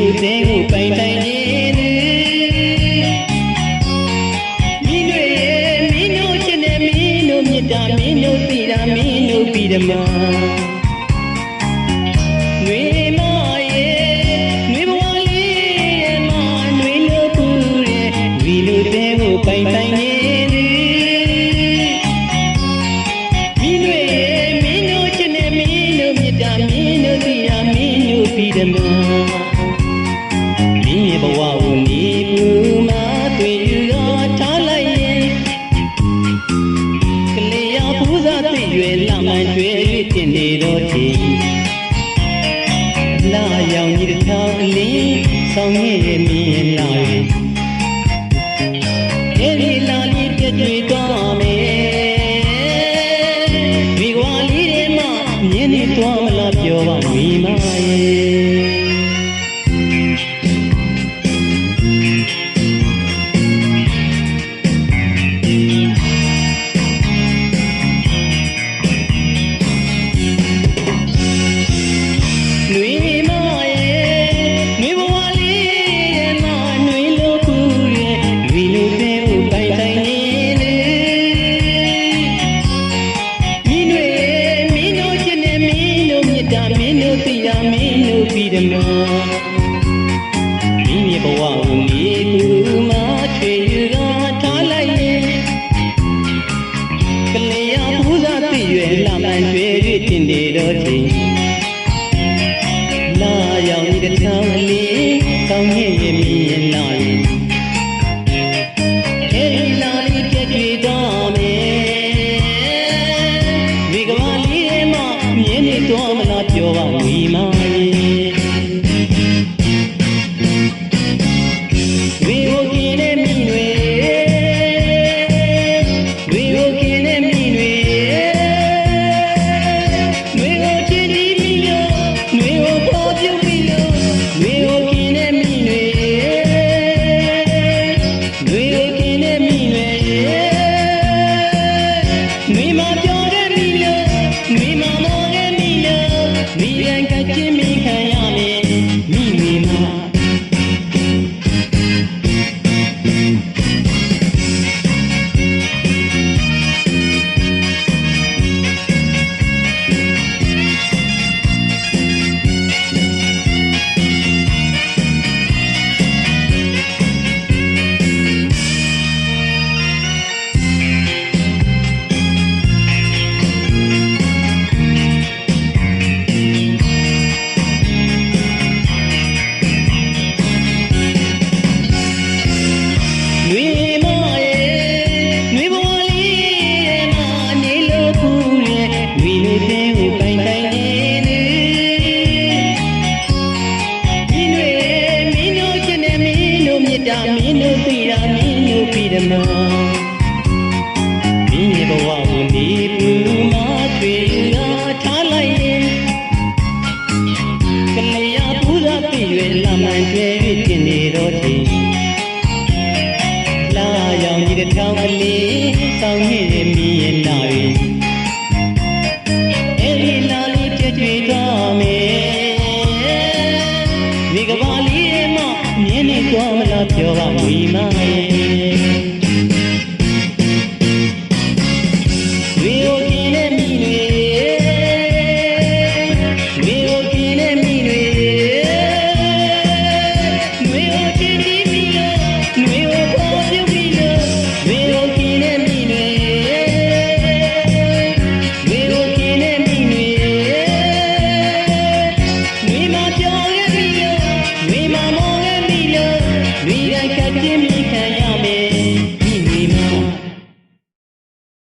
လိုတဲ့ကိုပိုင်တိုင်းနေမင်းတို့ရဲ့မင်းတို့ချစ်တဲ့မင်းတို့မြတ်တာမင်းတို့ပြည်တာမင်းတို့ပြည်ဓမ္မနွေမရဲ့နွေဘဝလေးရဲ့မနွေလို့ကူရဲ့ဒီလိုတဲ့ကိုပိုင်တိုင်းနေမင်းတို့ရဲ့မင်းတို့ချစ်တဲ့မင်းတို့မြတ်တာမင်းတို့ပြည်တာမင်းတို့ပြည်ဓမ္မမင်းရဲ့ဘဝကိုနေဘူးမတွေ့ယူတော့ထားလိုက်ရင်ကလေးရပူဇာသိရွယ်လာမှန်ကျွဲ၍တင်နေတော့ချီလာရောင်ကြီးတစ်ထောင်အလင်းဆောင်ရဲ့မြင်လာ၍အဲဒီလာလေးပြည့်ကျွေးသွားမယ်ဒီကွာလေးတွေမှမြင်နေသွားမလားပြောပါမိမရဲ့ဒီမှာမိမိဘဝကိုနေသူမှချွေရထားလိုက်ရင်ကလေးရပူဇာသိရွယ်လာမှန်ကျွဲ၍တင်နေတော့ချိန်လာရောင်တစ်ထောင်လေးကောင်းရဲ့မြင်လာရင်အဲဒီလာလေးပြည့်ကျွေးတော့မယ်ဒီကမလေးထဲမှာမြင်နေတော့မလားပြောပါမိမမင်းတို့ပြည်တာမင်းတို့ပြည်ဓမ္မမင်းရဲ့ဘဝကိုနေဘူးမတွေ့ရထားလိုက်ရင်ကလေးရပူဇာသိရွယ်လာမှန်ကျွဲ၍တင်နေတော့ချိန်လာရောင်ကြီးတစ်ထောင်အလေးဆောင်ရဲ့မြင်လာ၍အဲဒီလာလေးပြည့်ကျွေးသွားမယ်ဒီကဘာလေးမှမြင်နေသွားမလားပြောပါမိမရဲ့We